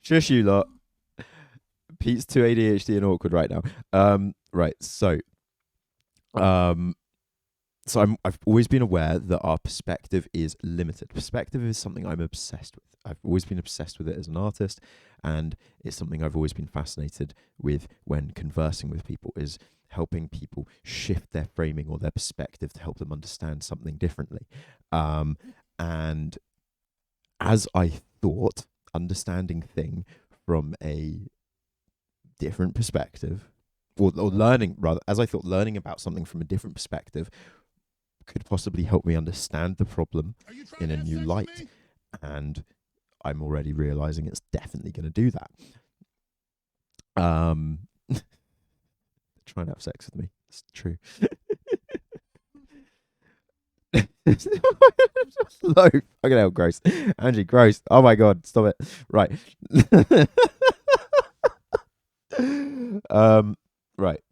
Shush you lot. Pete's too ADHD and awkward right now. Right. Um, I've always been aware that our perspective is limited. Perspective is something I'm obsessed with. I've always been obsessed with it as an artist, and it's something I've always been fascinated with when conversing with people, is helping people shift their framing or their perspective to help them understand something differently. And as I thought, understanding thing from a different perspective, or learning rather, as I thought, learning about something from a different perspective could possibly help me understand the problem in a new light. And I'm already realizing it's definitely going to do that. Trying to have sex with me. It's true. Low. Fucking hell, gross. Angie, gross. Oh my god, stop it. Right. Right.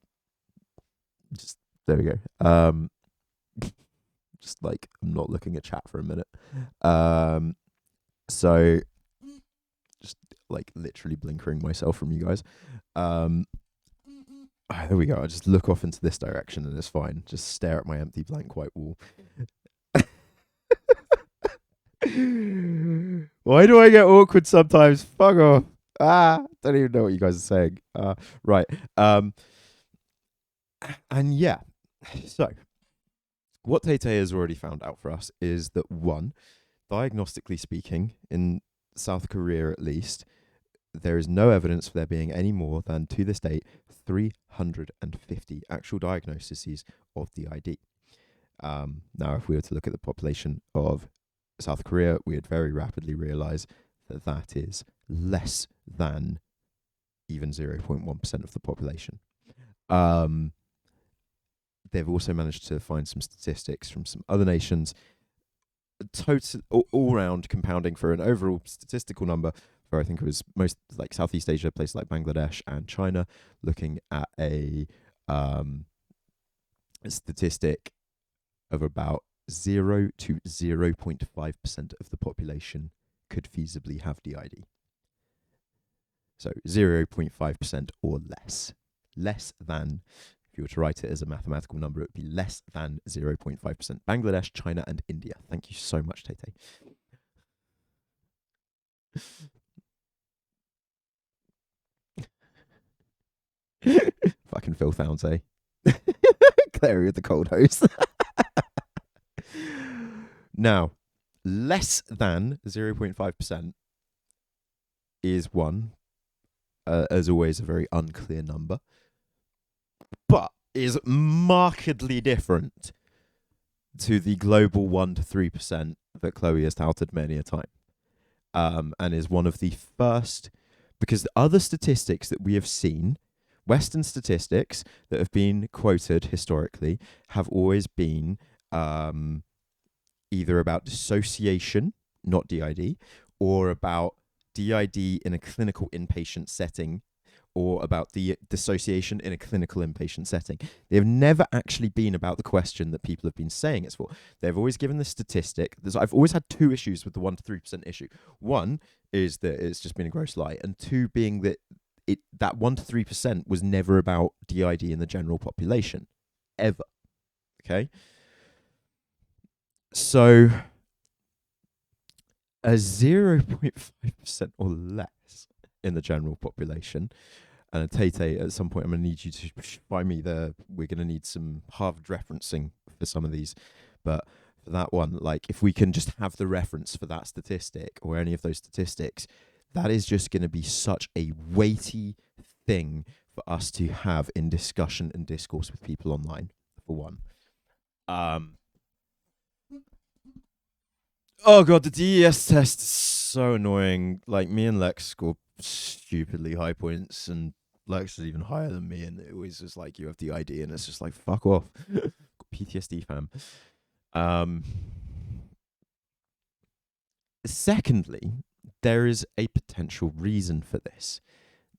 Just there we go. Just like I'm not looking at chat for a minute. So just like literally blinkering myself from you guys. There we go. I just look off into this direction and it's fine. Just stare at my empty blank white wall. Why do I get awkward sometimes? Fuck off. Don't even know what you guys are saying. Right. And yeah. So what Tay has already found out for us is that, one, diagnostically speaking, in South Korea at least, there is no evidence for there being any more than, to this date, 350 actual diagnoses of DID. Now, if we were to look at the population of South Korea, we would very rapidly realize that that is less than even 0.1% of the population. They've also managed to find some statistics from some other nations, total all round compounding for an overall statistical number for, I think it was most like Southeast Asia, places like Bangladesh and China, looking at a statistic of about 0 to 0.5% of the population could feasibly have DID. So 0.5% or less. Less than, if you were to write it as a mathematical number, it would be less than 0.5%. Bangladesh, China, and India. Thank you so much, Tete. Fucking Phil Founds, eh? Clary with the cold hose. Now, less than 0.5% is one, as always, a very unclear number, but is markedly different to the global 1 to 3% that Chloe has touted many a time, and is one of the first, because the other statistics that we have seen, Western statistics that have been quoted historically, have always been either about dissociation, not DID, or about DID in a clinical inpatient setting, or about the dissociation in a clinical inpatient setting. They've never actually been about the question that people have been saying it's for. They've always given the statistic. I've always had two issues with the 1 to 3% issue. One is that it's just been a gross lie, and two being that that 1 to 3% was never about DID in the general population, ever. Okay? So a 0.5% or less in the general population, and a Tate, at some point I'm going to need you to find me we're going to need some Harvard referencing for some of these, but for that one, like if we can just have the reference for that statistic or any of those statistics, that is just going to be such a weighty thing for us to have in discussion and discourse with people online, for one. Oh god, the DES test is so annoying. Like, me and Lex score stupidly high points, and Lex is even higher than me, and it always just like, you have the ID, and it's just like, fuck off. PTSD, fam. Secondly, there is a potential reason for this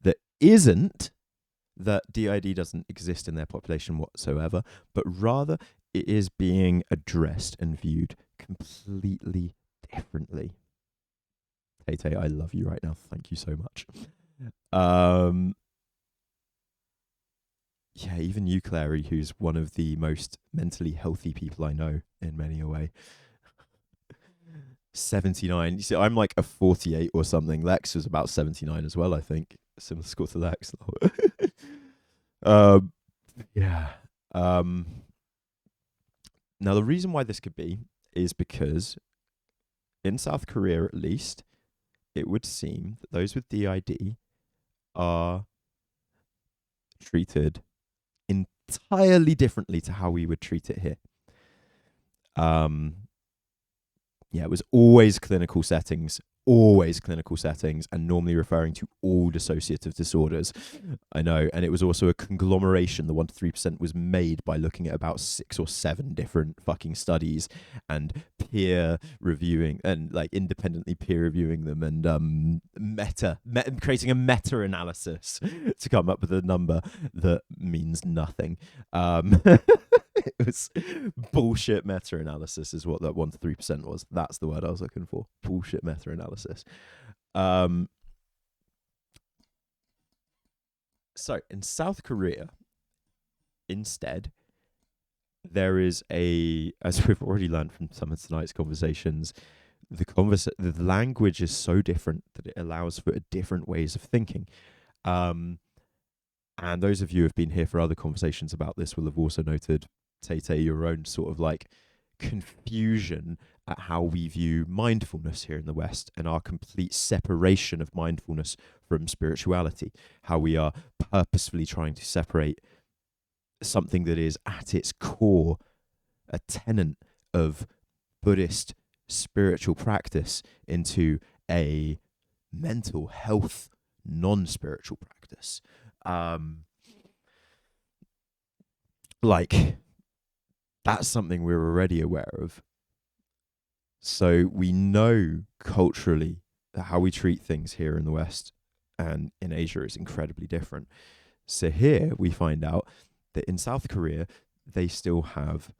that isn't that DID doesn't exist in their population whatsoever, but rather it is being addressed and viewed completely differently. Tay, I love you right now. Thank you so much. Um, yeah, even you, Clary, who's one of the most mentally healthy people I know in many a way. 79. You see, I'm like a 48 or something. Lex was about 79 as well, I think. Similar score to Lex. um, yeah. Um, now, the reason why this could be is because in South Korea, at least, it would seem that those with DID are treated entirely differently to how we would treat it here. Yeah, it was always clinical settings, and normally referring to all dissociative disorders. I know. And it was also a conglomeration. The 1 to 3% was made by looking at about 6 or 7 different fucking studies and peer reviewing and like independently peer reviewing them and creating a meta analysis to come up with a number that means nothing. It was bullshit meta-analysis is what that 1 to 3% was. That's the word I was looking for. Bullshit meta-analysis. So in South Korea, instead, there is as we've already learned from some of tonight's conversations, the language is so different that it allows for different ways of thinking. And those of you who have been here for other conversations about this will have also noted, Tay, your own sort of like confusion at how we view mindfulness here in the West and our complete separation of mindfulness from spirituality, how we are purposefully trying to separate something that is at its core a tenet of Buddhist spiritual practice into a mental health non-spiritual practice. Like, that's something we're already aware of. So we know culturally that how we treat things here in the West and in Asia is incredibly different. So here we find out that in South Korea, they still have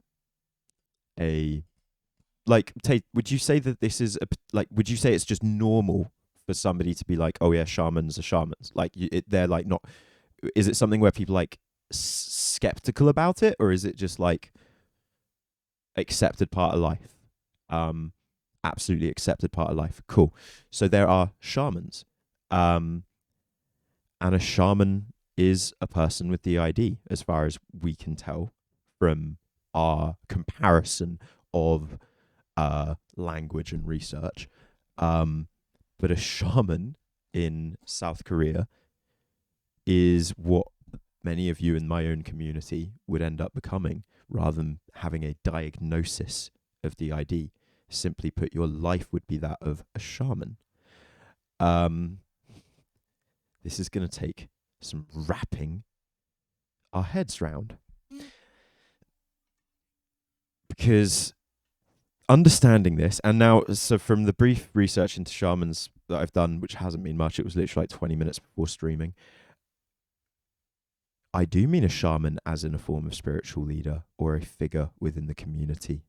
would you say that this is would you say it's just normal for somebody to be like, oh yeah, shamans are shamans? Like they're like not, is it something where people like skeptical about it, or is it just like accepted part of life? Absolutely accepted part of life. Cool. So there are shamans, and a shaman is a person with DID, as far as we can tell from our comparison of language and research. But a shaman in South Korea is what many of you in my own community would end up becoming, rather than having a diagnosis of DID. Simply put, your life would be that of a shaman. This is going to take some wrapping our heads round. Because understanding this, and now, so from the brief research into shamans that I've done, which hasn't been much, it was literally like 20 minutes before streaming, I do mean a shaman as in a form of spiritual leader or a figure within the community.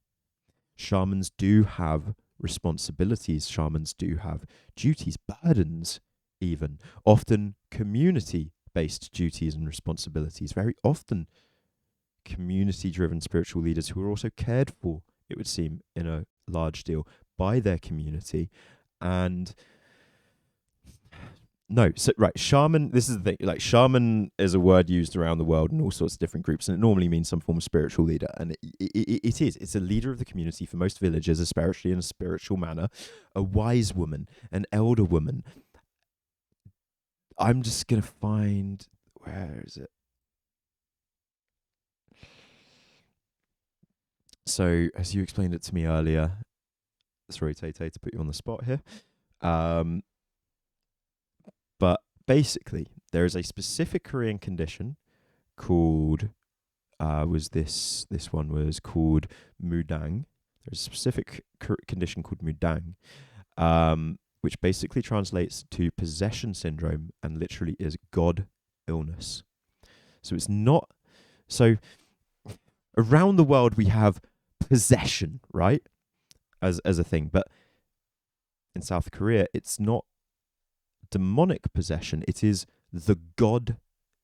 Shamans do have responsibilities. Shamans do have duties, burdens, even. Often community-based duties and responsibilities. Very often community-driven spiritual leaders who are also cared for, it would seem, in a large deal by their community. And no, so right, shaman, this is the thing, like shaman is a word used around the world in all sorts of different groups, and it normally means some form of spiritual leader, and it's a leader of the community for most villages, especially in a spiritual manner, a wise woman, an elder woman. I'm just going to find, where is it? So, as you explained it to me earlier, sorry, Tay, to put you on the spot here, but basically, there is a specific Korean condition called, this one was called mudang. There's a specific condition called mudang, which basically translates to possession syndrome and literally is God illness. So it's not, so around the world we have possession, right? As a thing, but in South Korea, it's not demonic possession. It is the god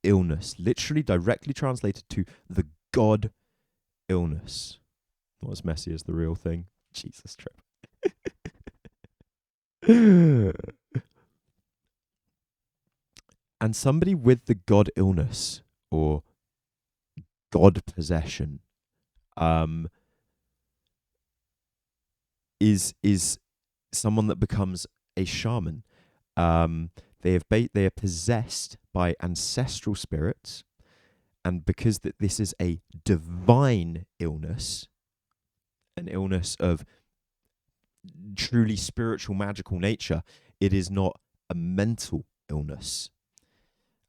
illness, literally directly translated to the god illness. Not as messy as the real thing. Jesus trip. And somebody with the god illness or god possession is someone that becomes a shaman. They are possessed by ancestral spirits, and because this is a divine illness, an illness of truly spiritual, magical nature, it is not a mental illness.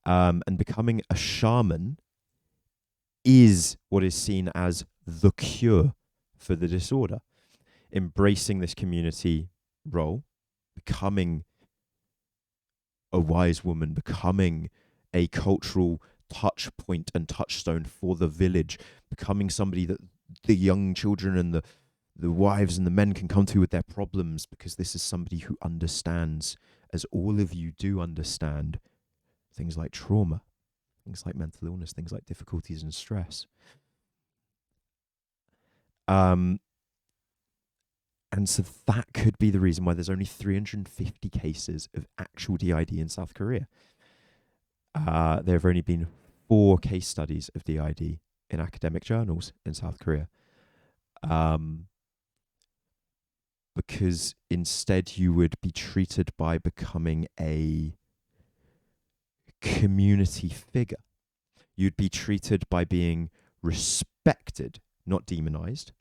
And becoming a shaman is what is seen as the cure for the disorder. Embracing this community role, becoming a wise woman, becoming a cultural touch point and touchstone for the village, becoming somebody that the young children and the wives and the men can come to with their problems, because this is somebody who understands, as all of you do understand, things like trauma, things like mental illness, things like difficulties and stress. And so that could be the reason why there's only 350 cases of actual DID in South Korea. There have only been 4 case studies of DID in academic journals in South Korea. Because instead you would be treated by becoming a community figure. You'd be treated by being respected, not demonized.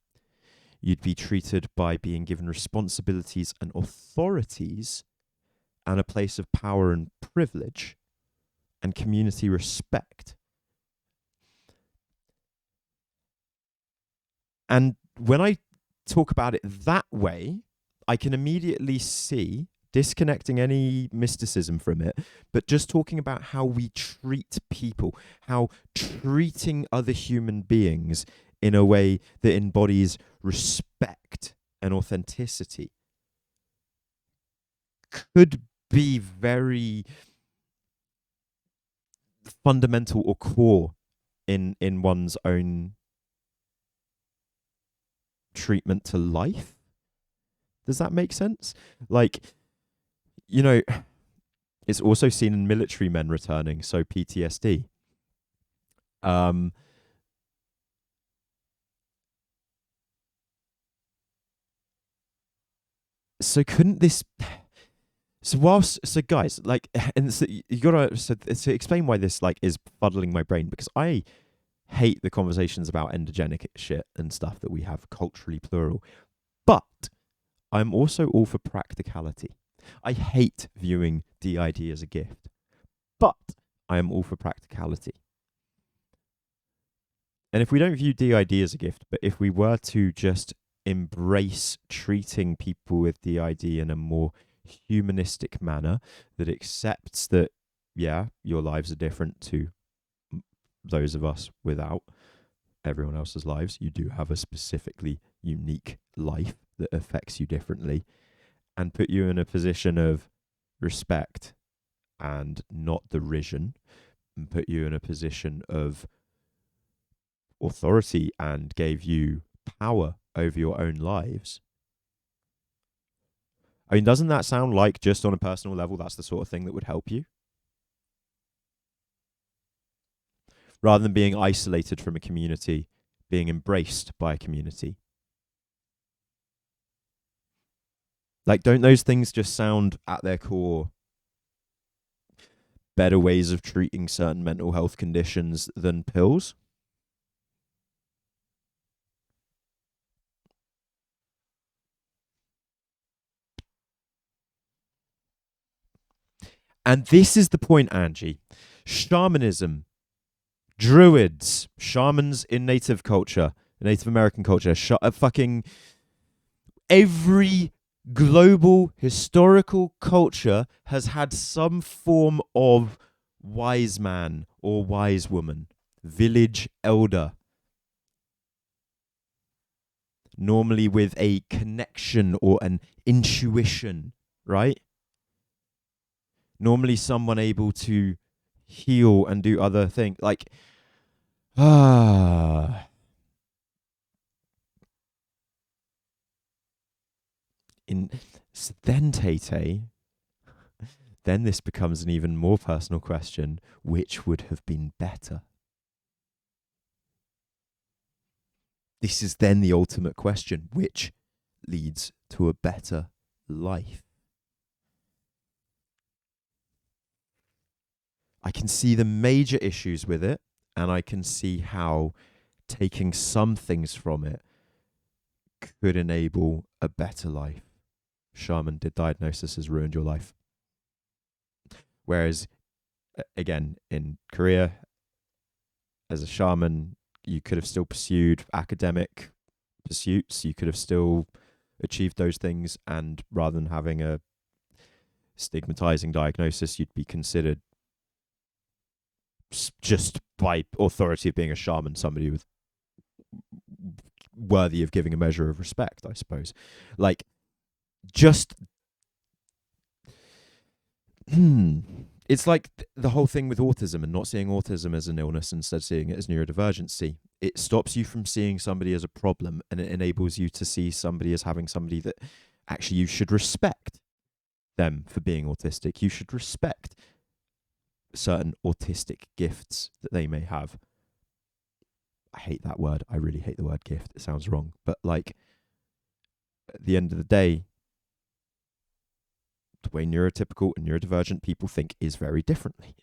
You'd be treated by being given responsibilities and authorities and a place of power and privilege and community respect. And when I talk about it that way, I can immediately see, disconnecting any mysticism from it, but just talking about how we treat people, how treating other human beings in a way that embodies respect and authenticity could be very fundamental or core in one's own treatment to life. Does that make sense? Like, you know, it's also seen in military men returning, so PTSD. So couldn't this? So guys, like, and so you gotta to explain why this like is fuddling my brain, because I hate the conversations about endogenic shit and stuff that we have culturally plural, but I'm also all for practicality. I hate viewing DID as a gift, but I am all for practicality. And if we don't view DID as a gift, but if we were to just embrace treating people with DID in a more humanistic manner that accepts that, yeah, your lives are different to those of us without everyone else's lives. You do have a specifically unique life that affects you differently, and put you in a position of respect and not derision, and put you in a position of authority and gave you power over your own lives. I mean, doesn't that sound like, just on a personal level, that's the sort of thing that would help you? Rather than being isolated from a community, being embraced by a community. Like, don't those things just sound at their core better ways of treating certain mental health conditions than pills? And this is the point, Angie. Shamanism, druids, shamans in native culture, Native American culture, fucking every global historical culture has had some form of wise man or wise woman, village elder, normally with a connection or an intuition right? Normally, someone able to heal and do other things, like ah, in then Tay, then this becomes an even more personal question: which would have been better? This is then the ultimate question: which leads to a better life? I can see the major issues with it, and I can see how taking some things from it could enable a better life. Shaman, did diagnosis has ruined your life? Whereas, again, in Korea, as a shaman, you could have still pursued academic pursuits. You could have still achieved those things. And rather than having a stigmatizing diagnosis, you'd be considered just by authority of being a shaman, somebody with worthy of giving a measure of respect, I suppose. Like, just it's like the whole thing with autism and not seeing autism as an illness, instead seeing it as neurodivergency. It stops you from seeing somebody as a problem, and it enables you to see somebody as having somebody that actually you should respect them for being autistic. You should respect certain autistic gifts that they may have. I hate that word. I really hate the word gift. It sounds wrong. But like, at the end of the day, the way neurotypical and neurodivergent people think is very differently.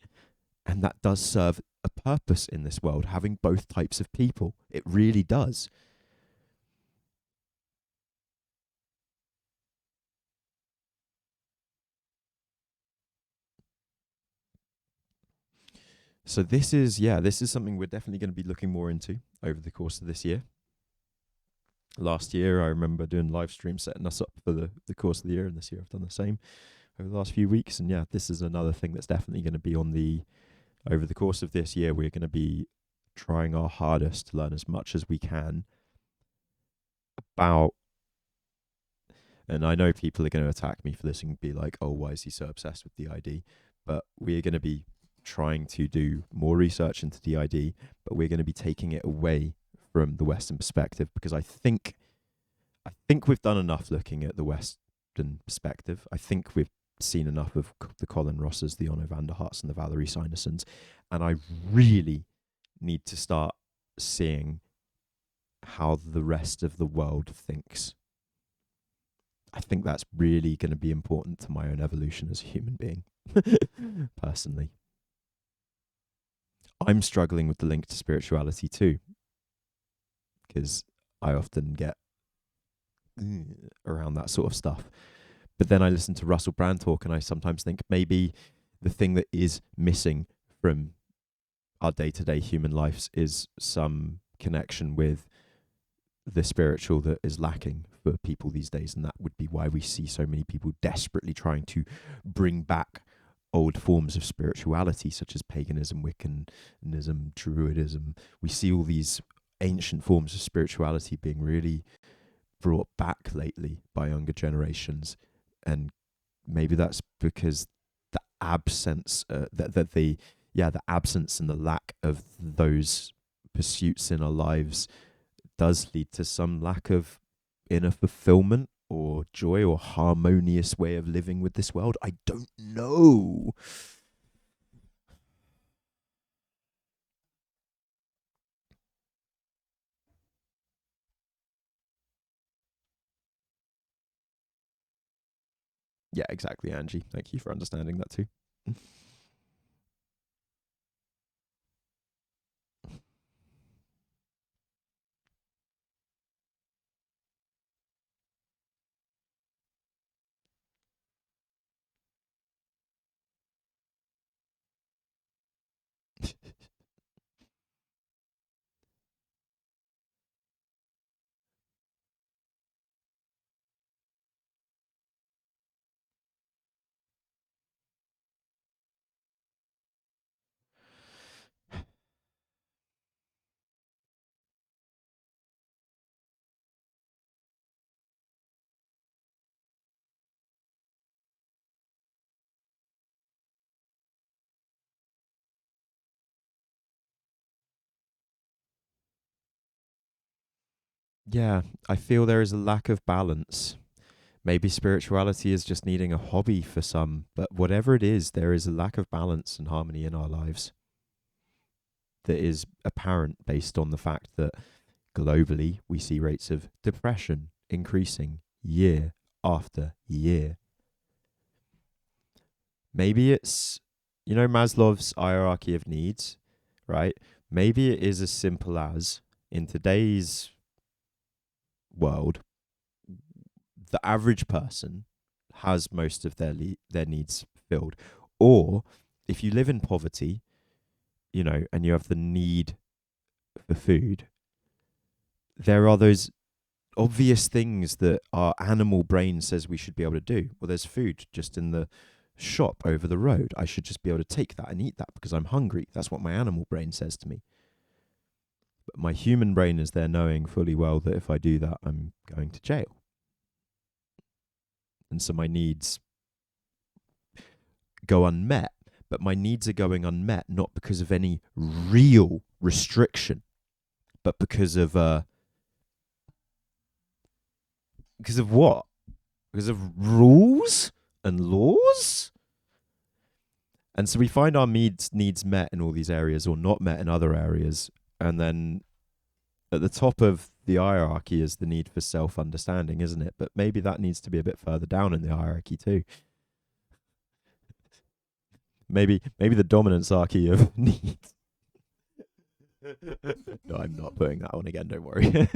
And that does serve a purpose in this world, having both types of people. It really does. So this is something we're definitely going to be looking more into over the course of this year. Last year, I remember doing live streams setting us up for the course of the year, and this year I've done the same over the last few weeks. And yeah, this is another thing that's definitely going to be on the over the course of this year. We're going to be trying our hardest to learn as much as we can about. And I know people are going to attack me for this and be like, "Oh, why is he so obsessed with DID?" But we're going to be trying to do more research into DID, but we're going to be taking it away from the Western perspective, because I think we've done enough looking at the Western perspective. I think we've seen enough of the Colin Rosses, the Onno van der Harts, and the Valerie Sinusons, and I really need to start seeing how the rest of the world thinks. I think that's really going to be important to my own evolution as a human being, personally. I'm struggling with the link to spirituality too, because I often get around that sort of stuff. But then I listen to Russell Brand talk, and I sometimes think maybe the thing that is missing from our day-to-day human lives is some connection with the spiritual that is lacking for people these days. And that would be why we see so many people desperately trying to bring back old forms of spirituality, such as paganism, Wiccanism, Druidism. We see all these ancient forms of spirituality being really brought back lately by younger generations. And maybe that's because the absence, the absence and the lack of those pursuits in our lives does lead to some lack of inner fulfillment or joy or harmonious way of living with this world. I don't know. Yeah, exactly, Angie. Thank you for understanding that too. Yeah, I feel there is a lack of balance. Maybe spirituality is just needing a hobby for some, but whatever it is, there is a lack of balance and harmony in our lives that is apparent based on the fact that globally we see rates of depression increasing year after year. Maybe it's, Maslow's hierarchy of needs, right? Maybe it is as simple as in today's world, the average person has most of their needs filled. Or if you live in poverty, and you have the need for food, there are those obvious things that our animal brain says we should be able to do. Well, there's food just in the shop over the road. I should just be able to take that and eat that because I'm hungry. That's what my animal brain says to me. But my human brain is there knowing fully well that if I do that, I'm going to jail. And so my needs go unmet, but my needs are going unmet not because of any real restriction, but because of what? Because of rules and laws. And so we find our needs met in all these areas or not met in other areas. And then at the top of the hierarchy is the need for self-understanding, isn't it? But maybe that needs to be a bit further down in the hierarchy too. Maybe the dominance hierarchy of needs. No, I'm not putting that on again, don't worry.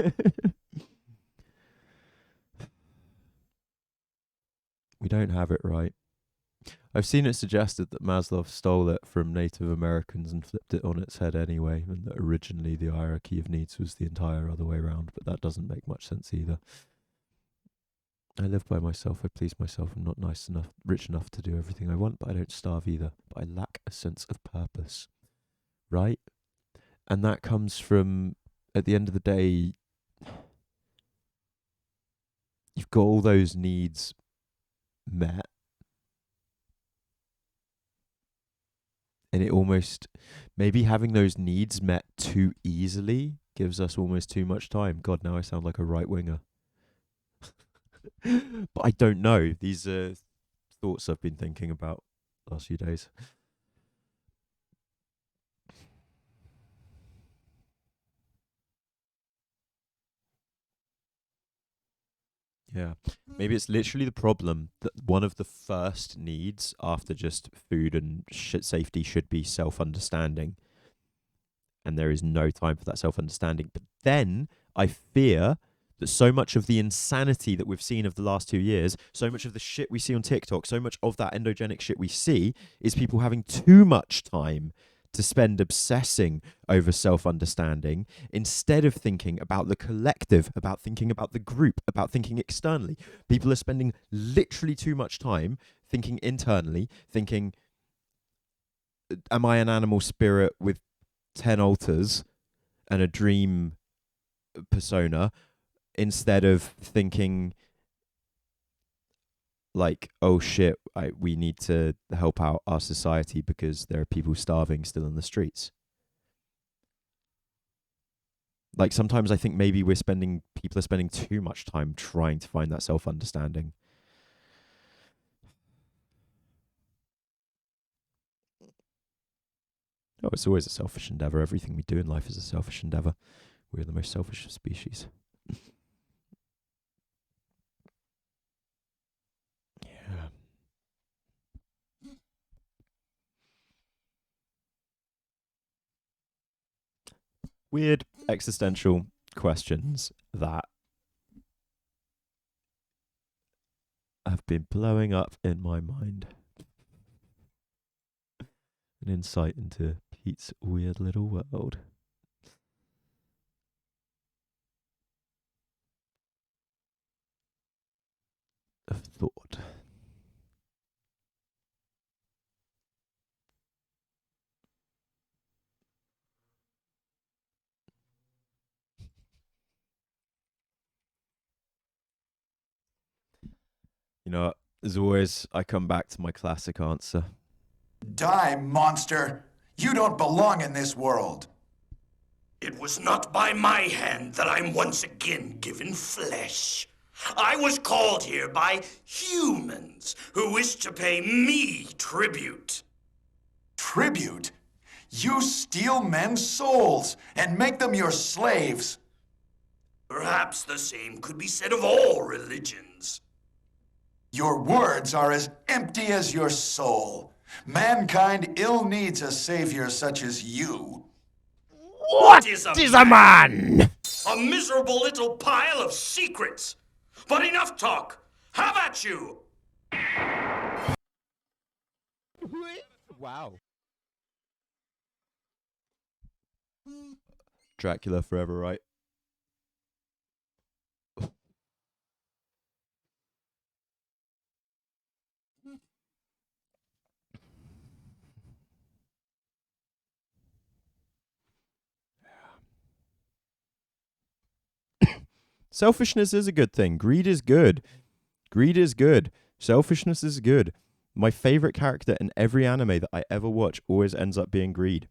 We don't have it right. I've seen it suggested that Maslow stole it from Native Americans and flipped it on its head anyway, and that originally the hierarchy of needs was the entire other way around, but that doesn't make much sense either. I live by myself, I please myself, I'm not rich enough to do everything I want, but I don't starve either. But I lack a sense of purpose, right? And that comes from, at the end of the day, you've got all those needs met, and it almost, maybe having those needs met too easily gives us almost too much time. God, now I sound like a right winger. But I don't know. These are thoughts I've been thinking about the last few days. Yeah. Maybe it's literally the problem that one of the first needs after just food and safety should be self-understanding. And there is no time for that self-understanding. But then I fear that so much of the insanity that we've seen of the last 2 years, so much of the shit we see on TikTok, so much of that endogenic shit we see is people having too much time to spend obsessing over self-understanding instead of thinking about the collective, about thinking about the group, about thinking externally. People are spending literally too much time thinking internally, thinking, am I an animal spirit with 10 altars and a dream persona, instead of thinking like, oh shit, we need to help out our society because there are people starving still in the streets. Like sometimes I think maybe people are spending too much time trying to find that self-understanding. Oh, it's always a selfish endeavor. Everything we do in life is a selfish endeavor. We're the most selfish of species. Yeah. Weird existential questions that have been blowing up in my mind. An insight into Pete's weird little world of thought. You know, as always, I come back to my classic answer. Die, monster! You don't belong in this world! It was not by my hand that I'm once again given flesh. I was called here by humans who wish to pay me tribute. Tribute? You steal men's souls and make them your slaves. Perhaps the same could be said of all religions. Your words are as empty as your soul. Mankind ill needs a savior such as you. What is a man? A miserable little pile of secrets. But enough talk. Have at you. Wow. Dracula forever, right? Selfishness is a good thing. Greed is good. Greed is good. Selfishness is good. My favorite character in every anime that I ever watch always ends up being greed.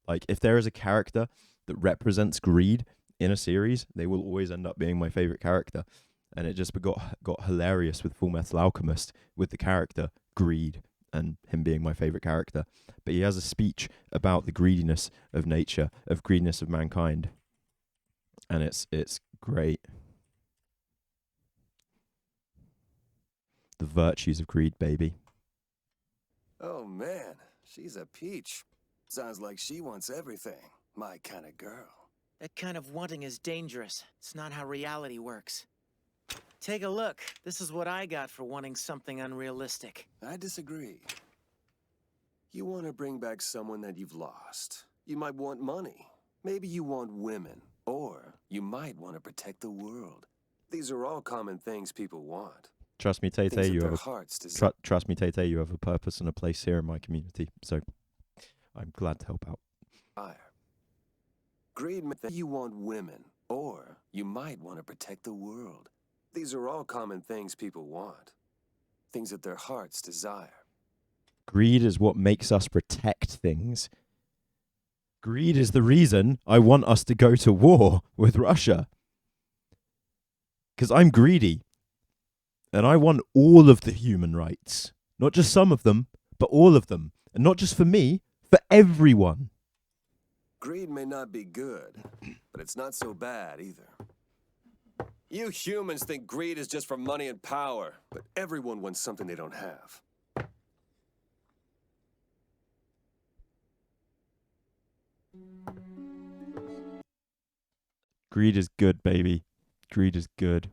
Like, if there is a character that represents greed in a series, they will always end up being my favorite character. And it just got hilarious with Full Metal Alchemist, with the character Greed and him being my favorite character. But he has a speech about the greediness of nature, of greediness of mankind. And it's great. The virtues of greed, baby. Oh man, she's a peach. Sounds like she wants everything. My kind of girl. That kind of wanting is dangerous. It's not how reality works. Take a look. This is what I got for wanting something unrealistic. I disagree. You want to bring back someone that you've lost. You might want money. Maybe you want women. Or you might want to protect the world. These are all common things people want. Trust me, Tay Tay, you have trust me, Tay Tay, you have a purpose and a place here in my community. So I'm glad to help out. Greed meant that you want women, or you might want to protect the world. These are all common things people want. Things that their hearts desire. Greed is what makes us protect things. Greed is the reason I want us to go to war with Russia. Because I'm greedy. And I want all of the human rights. Not just some of them, but all of them. And not just for me, for everyone. Greed may not be good, but it's not so bad either. You humans think greed is just for money and power, but everyone wants something they don't have. Greed is good, baby. Greed is good.